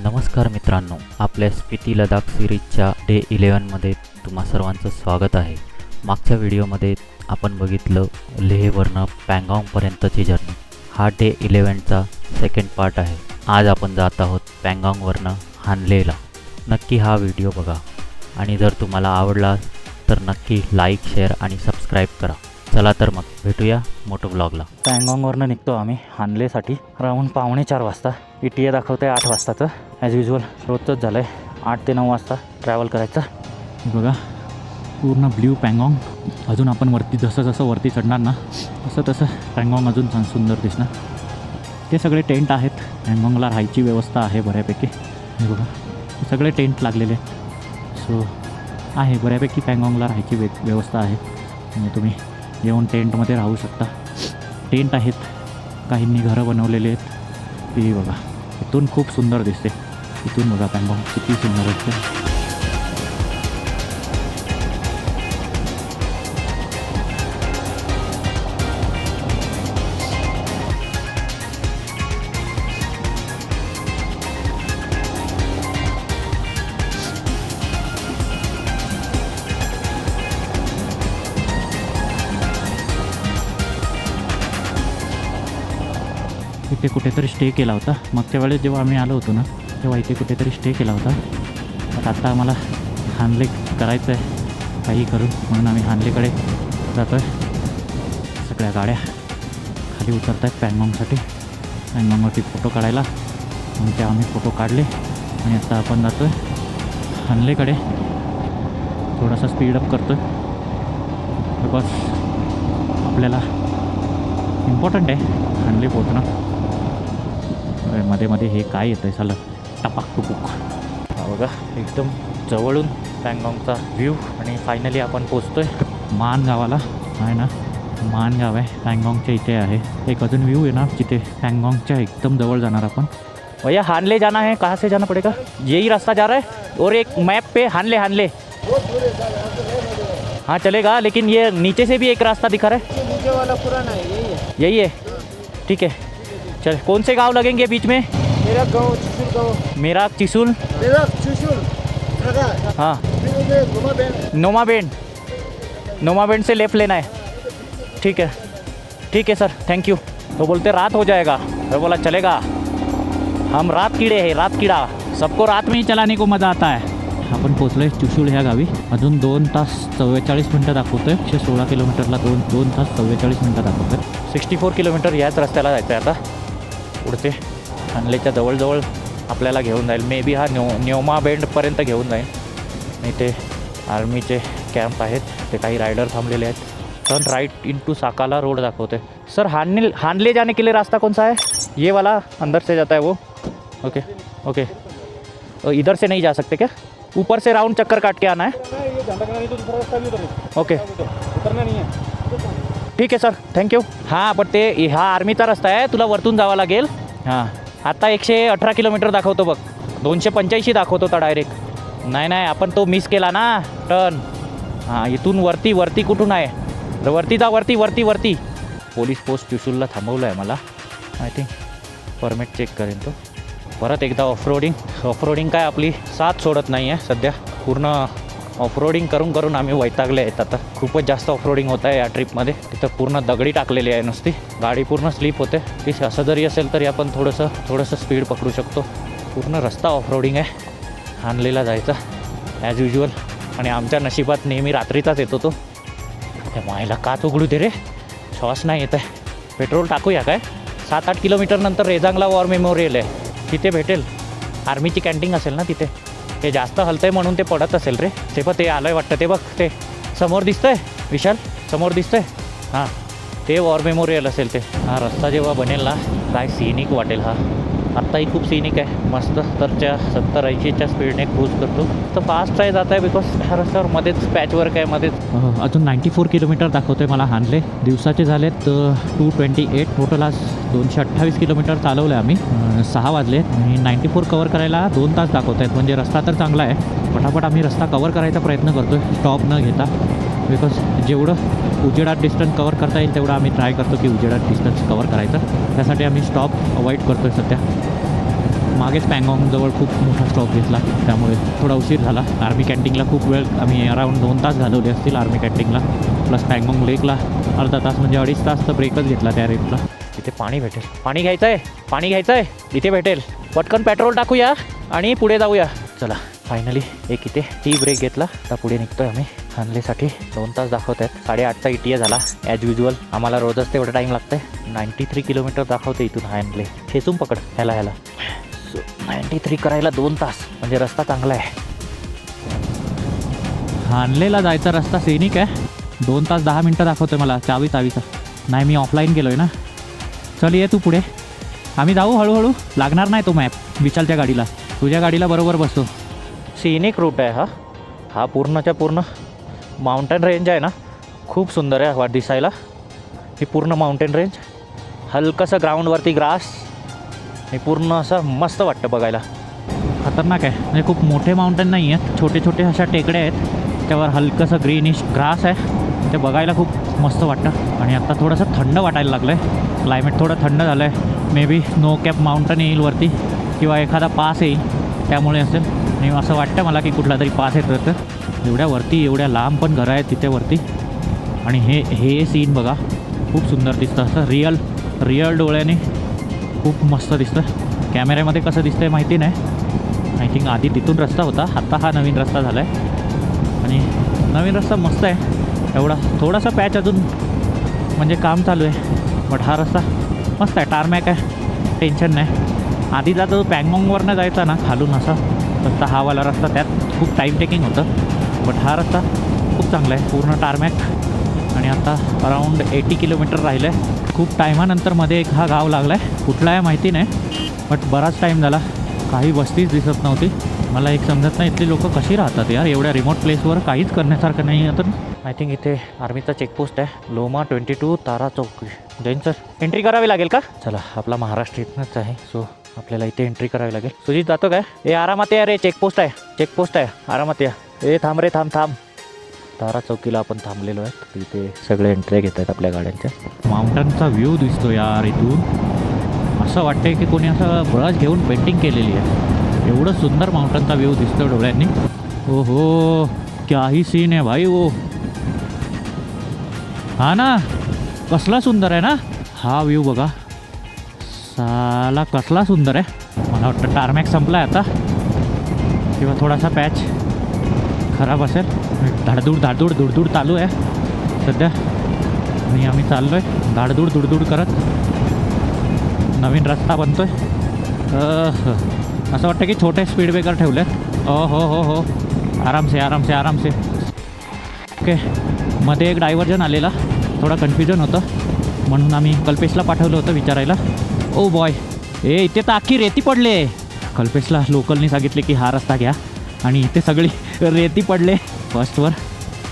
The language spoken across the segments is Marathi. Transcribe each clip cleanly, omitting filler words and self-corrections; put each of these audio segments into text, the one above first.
नमस्कार मित्रांनो, आपल्या स्पिती लडाख सिरीजच्या डे 11मध्ये तुम्हा सर्वांचं स्वागत आहे. मागच्या व्हिडिओमध्ये आपण बघितलं लेहवरनं पँगाँगपर्यंतची जर्नी. हा डे 11चा सेकंड पार्ट आहे. आज आपण जात आहोत पँगाँगवरनं हानलेला. नक्की हा व्हिडिओ बघा आणि जर तुम्हाला आवडला तर नक्की लाईक, शेअर आणि सबस्क्राईब करा. चला तर मग भेटूया मोठं व्लॉगला. पँगाँगवरनं निघतो आम्ही हानलेसाठी राऊंड 3:45 वाजता. ETA दाखवतं आहे 8 वाजताचं. ॲज युजल रोजचंच झालं आहे. 8 ते 9 वाजता ट्रॅव्हल करायचं. बघा पूर्ण ब्ल्यू पँगाँग. अजून आपण वरती जसं वरती चढणार ना तसं पँगाँग अजून सुंदर दिसणार. ते सगळे टेंट आहेत. पँगाँगला राहायची व्यवस्था आहे बऱ्यापैकी. हे बघा सगळे टेंट लागलेले. सो आहे बऱ्यापैकी पँगाँगला राहायची व्यवस्था आहे. म्हणजे तुम्ही येऊन टेंटमध्ये राहू शकता. टेंट आहेत, काहींनी घरं बनवलेले आहेत. ती बघा इथून खूप सुंदर दिसते. इथून बघा पँगाँग किती सुंदर दिसते. इथे कुठेतरी स्टे केला होता. मागच्या वेळेस जेव्हा आम्ही आलो होतो ना तेव्हा इथे कुठेतरी स्टे केला होता. पण आता आम्हाला हानले करायचं आहे काही करून, म्हणून आम्ही हानलेकडे जातो आहे. सगळ्या गाड्या खाली उतरत आहेत पँगाँगसाठी. पँगाँगवरती फोटो काढायला. मग ते आम्ही फोटो काढले आणि आता आपण जातो आहे हानलेकडे. थोडासा स्पीडअप करतो आहे बिकॉज आपल्याला इम्पॉर्टंट आहे हानले पोहोचणं. मध्ये हे काय येतं आहे साला टपाक टुपूक. बघा एकदम जवळून पँगाँगचा व्ह्यू. आणि फायनली आपण पोचतो आहे मान गावाला. आहे ना, मान गाव आहे पँगाँगच्या इथे आहे. एक अजून व्ह्यू आहे ना जिथे पँगाँगच्या एकदम जवळ जाणार आपण. भैया हानले जाना है, कहाँ से जाना पड़ेगा? यही रास्ता जा रहा है और एक मैप पे हानले. हाँ चलेगा, लेकिन ये नीचे से भी एक रास्ता दिखा रहा है. नीचे वाला पुराना है, यही है. ठीक है चल. कौन से गांव लगेंगे बीच में? मेरा गांव चिसूल गांव. मेरा चिसूल. हाँ नोमाबेंड से लेफ्ट लेना है. ठीक है सर, थैंक यू. तो बोलते रात हो जाएगा. मैं बोला चलेगा, हम रात कीड़े हैं, रात कीड़ा. सबको रात में ही चलाने को मज़ा आता है. आपण पोचलो आहे चिसूल ह्या गावी. अजून 2 तास 44 मिनटं दाखवतो आहे. 116 किलोमीटरला 2 तास 44 मिनटं दाखवतो आहे. 64 किलोमीटर याच रस्त्याला जायचं आहे आता. पुढचे हानलेच्या जवळजवळ आपल्याला घेऊन जाईल. मे बी हा न्योमाबेंडपर्यंत घेऊन जाईल. आणि ते आर्मीचे कॅम्प आहेत, ते काही रायडर थांबलेले आहेत. टर्न राइट इनटू साकाला रोड दाखवते. सर हानले जाने के लिए रास्ता कौन सा है? ये वाला अंदर से जाता है वो. ओके इधर से नहीं जा सकते क्या? ऊपर से राउंड चक्कर काट के आना है. ओके उतरना नहीं है. ठीक आहे सर, थँक्यू. हां पण ते हा आर्मीचा रस्ता आहे, तुला वरतून जावं लागेल. हां आता 118 किलोमीटर दाखवतो बघ. 285 दाखवत होता डायरेक्ट. नाही आपण तो मिस केला ना टर्न. हां इथून वरती कुठून आहे? वरती जा, वरती. पोलीस पोस्ट चिसूलला थांबवलं आहे मला. आय थिंक परमिट चेक करेन तो. परत एकदा ऑफरोडिंग काय आपली साथ सोडत नाही आहे सध्या. पूर्ण ऑफरोडिंग करून आम्ही वैतागले आहेत आता. खूपच जास्त ऑफरोडिंग होत आहे या ट्रिपमध्ये. तिथं पूर्ण दगडी टाकलेली आहे नुसती. गाडी पूर्ण स्लिप होते. ती असं जरी असेल तरी आपण थोडंसं स्पीड पकडू शकतो. पूर्ण रस्ता ऑफरोडिंग आहे. हानलेला जायचा ॲज युजल. आणि आमच्या नशिबात नेहमी रात्रीचाच येतो तो. त्या मायला काच उघडू दे रे, श्वास नाही येत आहे. पेट्रोल टाकूया काय? 7-8 किलोमीटर नंतर रेजांगला वॉर मेमोरियल आहे, तिथे भेटेल. आर्मीची कॅन्टीन असेल ना तिथे. ते जास्त हलतंय म्हणून ते पडत असेल रे. ते पण ते आलं आहे वाटतं. ते बघ ते समोर दिसतंय विशाल, समोर दिसतंय. हां ते वॉर मेमोरियल असेल ते. हा रस्ता जेव्हा बनेल ना काय सिनिक वाटेल. हा आत्ताही खूप सिनिक आहे मस्त. तर 70-80च्या स्पीडने क्रूज करतो. तर फास्ट आहे जात आहे बिकॉज ह्या रस्त्यावर मध्येच पॅचवर्क आहे मध्येच. अजून 94 किलोमीटर दाखवतो आहे मला हानले. दिवसाचे झालेत 228. टोटल आज 228 किलोमीटर चालवलं आहे आम्ही. 6 वाजले आणि 94 कवर करायला 2 तास दाखवत आहेत. म्हणजे रस्ता तर चांगला आहे. पटापट आम्ही रस्ता कवर करायचा प्रयत्न करतो आहे स्टॉप न घेता. बिकॉज जेवढं उजेडात डिस्टन्स कवर करता येईल तेवढं आम्ही ट्राय करतो की उजेडात डिस्टन्स कवर करायचं. त्यासाठी आम्ही स्टॉप अवॉइड करतो आहे सध्या. मागेच पँगॉंगजवळ खूप मोठा स्टॉप घेतला, त्यामुळे थोडा उशीर झाला. आर्मी कॅन्टीनला खूप वेळ, आम्ही अराऊंड 2 तास घालवले असतील आर्मी कॅन्टीनला, प्लस पँगॉंग लेकला अर्धा तास, म्हणजे 2.5 तास तर ब्रेकच घेतला त्या रेटला. इथे पाणी भेटेल, पाणी घ्यायचं आहे, पाणी घ्यायचं आहे, इथे भेटेल. पटकन पेट्रोल टाकूया आणि पुढे जाऊया. चला फायनली एक इथे टी ब्रेक घेतला, आता पुढे निघतोय आम्ही हानलेसाठी. 2 तास दाखवत आहेत, 8:30चा ETA झाला ॲज युजल. आम्हाला रोजच तेवढं टाईम लागतंय. 93 किलोमीटर दाखवते इथून हानले. खेचून पकड ह्याला 93 करायला 2 तास, म्हणजे रस्ता चांगला आहे. हानलेला जायचा रस्ता सैनिक आहे. 2 तास 10 मिनटं दाखवतोय मला. चावीचा नाही, मी ऑफलाईन गेलोय ना. चल ये तू पुढे, आम्ही जाऊ हळूहळू. लागणार नाही तो मॅप विशालच्या गाडीला, तुझ्या गाडीला बरोबर बसतो. सीनिक रूट आहे हा पूर्णच्या पूर्ण माउंटेन रेंज आहे ना. खूप सुंदर आहे दिसायला ही पूर्ण माउंटेन रेंज. हलकंसं ग्राउंडवरती ग्रास हे पूर्ण असं मस्त वाटतं बघायला. खतरनाक आहे, म्हणजे खूप मोठे माउंटेन नाही आहेत, छोटे छोटे अशा टेकड्या आहेत, त्यावर हलकंसं ग्रीनिश ग्रास आहे. ते बघायला खूप मस्त वाटतं. आणि आता थोडंसं थंड वाटायला लागलं आहे, क्लायमेट थोडं थंड झालं आहे. May be snow cap mountain येईल वरती, किंवा एखादा पास येईल त्यामुळे असेल. आणि असं वाटतं मला की कुठला तरी पास येतं. तर एवढ्या वरती एवढ्या लांब पण घरं आहेत तिथे वरती. आणि हे सीन बघा, खूप सुंदर दिसतं. असं रिअल डोळ्याने खूप मस्त दिसतं. कॅमेऱ्यामध्ये कसं दिसतं आहे माहिती नाही. आय थिंक आधी तिथून रस्ता होता, आत्ता हा नवीन रस्ता झाला आहे. आणि नवीन रस्ता मस्त आहे. एवढा थोडासा पॅच अजून म्हणजे काम चालू आहे, बट हा रस्ता मस्त आहे. टारमॅक आहे, टेन्शन नाही. आधी जातो पँगॉंगवरनं जायचा ना खालून असा रस्ता, हा वाला रस्ता, त्यात खूप टाईम टेकिंग होतं. बट हा रस्ता खूप चांगला आहे, पूर्ण टारमॅक. आणि आता अराऊंड 80 किलोमीटर राहिलं आहे. खूप टायमानंतर मध्ये एक हा गाव लागला आहे, कुठला आहे माहिती नाही, बट बराच टाईम झाला काही वस्तीच दिसत नव्हती. मला एक समजत नाही इथली लोक कशी राहतात यार, एवढ्या रिमोट प्लेसवर काहीच करण्यासारखं नाही आहे. तर आय थिंक इथे आर्मीचा चेकपोस्ट आहे, लोमा 22 तारा चौकी. जैन सर, एंट्री करावी लागेल का? चला, आपला महाराष्ट्र इथनंच आहे, सो आपल्याला इथे एंट्री करावी लागेल. सुजित जातो काय? ए आरामात या रे, चेकपोस्ट आहे, आरामात या. ए थांब रे, थांब. तारा चौकीला आपण थांबलेलो आहे, तिथे सगळे एंट्री घेत आहेत आपल्या गाड्यांच्या. माउंटनचा व्ह्यू दिसतो यार इथून, असं वाटतंय की कोणी असं ब्रश घेऊन पेंटिंग केलेली आहे. एवढं सुंदर माउंटनचा व्ह्यू दिसतो डोळ्यांनी. ओहो, क्या ही सीन आहे भाई वो. हा ना, कसला सुंदर आहे ना हा व्ह्यू बघा. साला कसला सुंदर आहे. मला वाटतं टारमॅक संपला आहे आता, किंवा थोडासा पॅच खराब असेल. धाडधूड धुडधूड चालू आहे सध्या, आणि आम्ही चाललो आहे धाडधूड करत. नवीन रस्ता बनतो आहे. असं वाटतं की छोटे स्पीड ब्रेकर ठेवले आहेत. हो, आरामसे. ओके, मध्ये एक डायव्हर्जन आलेला, थोडा कन्फ्युजन होतं, म्हणून आम्ही कल्पेशला पाठवलं होतं विचारायला. ओ बॉय, इथे तर अख्खी रेती पडले. कल्पेशला लोकलनी सांगितले की हा रस्ता घ्या, आणि इथे सगळी रेती पडले. फर्स्टवर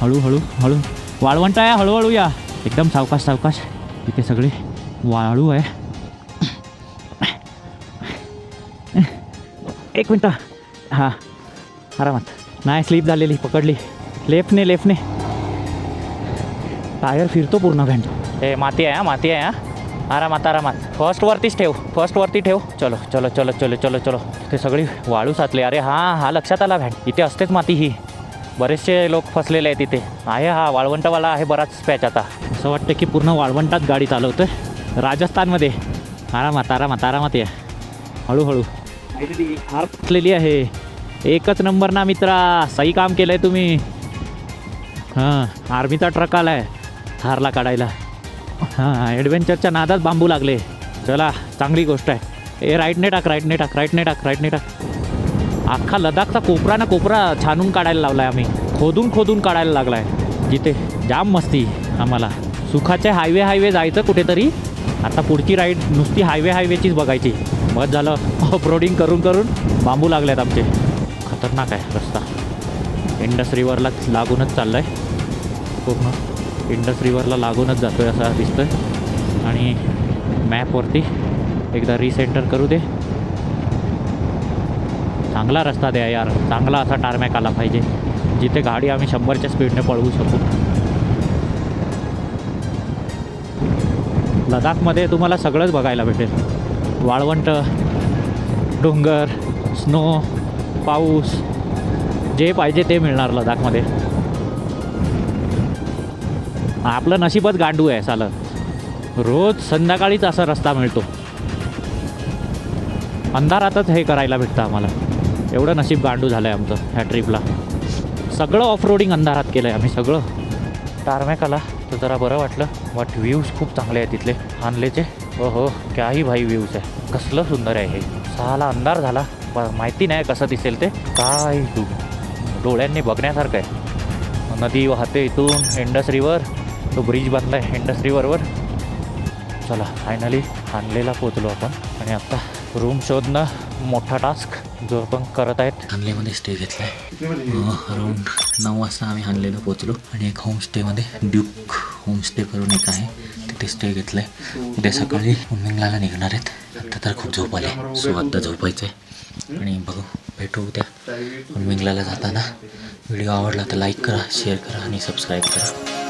हळू वाळवंट आहे, हळूहळू या, एकदम सावकाश. इथे सगळी वाळू आहे. 1 मिनटं. हां, आरामात. नाही स्लीप झालेली, पकडली. लेफ्टने टायर फिरतो पूर्ण व्हॅन. हे माती आहे. आरामात. फर्स्टवरती ठेव. चलो. ते सगळी वाळू साचले. अरे हा लक्षात आला व्हॅन, इथे असतेच माती ही. बरेचसे लोक फसलेले आहेत इथे. आहे हा वाळवंटवाला आहे बराच पॅच. आता असं वाटतं की पूर्ण वाळवंटात गाडी चालवतोय राजस्थानमध्ये. आरामात या, हळूहळू. हार फसलेली आहे. एकच नंबर ना मित्रा, सही काम केलं आहे तुम्ही. हां, आर्मीचा ट्रक आला आहे थारला काढायला. हां, ॲडव्हेंचरच्या नादात बांबू लागले. चला, चांगली गोष्ट आहे. राईटने टाक. अख्खा लडाखचा कोपरा छानून काढायला लावला आहे आम्ही. खोदून काढायला लागला आहे. जिथे जाम मस्ती आम्हाला. सुखाचे हायवे जायचं कुठेतरी. आता पुढची राईड नुसती हायवेचीच बघायची. बस झालं, ऑफरोडिंग करून बांबू लागले आहेत आमचे. खतरनाक आहे रस्ता. इंडस रिव्हरला लागूनच चाललं आहे, पूर्ण इंडस रिव्हरला लागूनच जातो आहे असं दिसतं आहे. आणि मॅपवरती एकदा रिसेंटर करू दे. चांगला रस्ता द्या यार, चांगला असा टारमॅक आला पाहिजे जिथे गाडी आम्ही 100च्या स्पीडने पळवू शकू. लडाखमध्ये तुम्हाला सगळंच बघायला भेटेल. वाळवंट, डोंगर, स्नो, पाऊस, जे पाहिजे ते मिळणार लडाखमध्ये. आपलं नशीबच गांडू आहे सालं. रोज संध्याकाळीच असा रस्ता मिळतो. अंधारातच हे करायला भेटतं आम्हाला. एवढं नशीब गांडू झालं आहे आमचं ह्या ट्रिपला. सगळं ऑफ रोडिंग अंधारात केलं आहे आम्ही सगळं. टारमॅक आला तर जरा बरं वाटलं. बट व्ह्यूज खूप चांगले आहेत तिथले हानलेचे. हो हो, काही भाई व्ह्यूज आहे. कसलं सुंदर आहे हे. सहाला अंधार झाला, माहिती नाही कसं दिसेल ते. काय डोळ्यांनी बघण्यासारखं आहे. नदी वाहते इथून. इंडस रिवर, तो ब्रिज बांधला आहे इंडस रिव्हरवर. चला फायनली हानलेला पोचलो आपण. आणि आत्ता रूम शोधणं मोठा टास्क जो आपण करत आहेत. हानलेमध्ये स्टे घेतला आहे. अराऊंड 9 वाजता आम्ही हानलेला पोचलो. आणि एक होमस्टेमध्ये ड्यूक होमस्टे करून एक आहे, तिथे स्टे घेतला आहे. उद्या सकाळी उमिंगलाला निघणार आहेत. आत्ता तर खूप झोप आले, सो आत्ता झोपायचं आहे. आणि बघू, भेटू उद्या उमिंगलाला जाताना. व्हिडिओ आवडला तर लाईक करा, शेअर करा आणि सबस्क्राईब करा.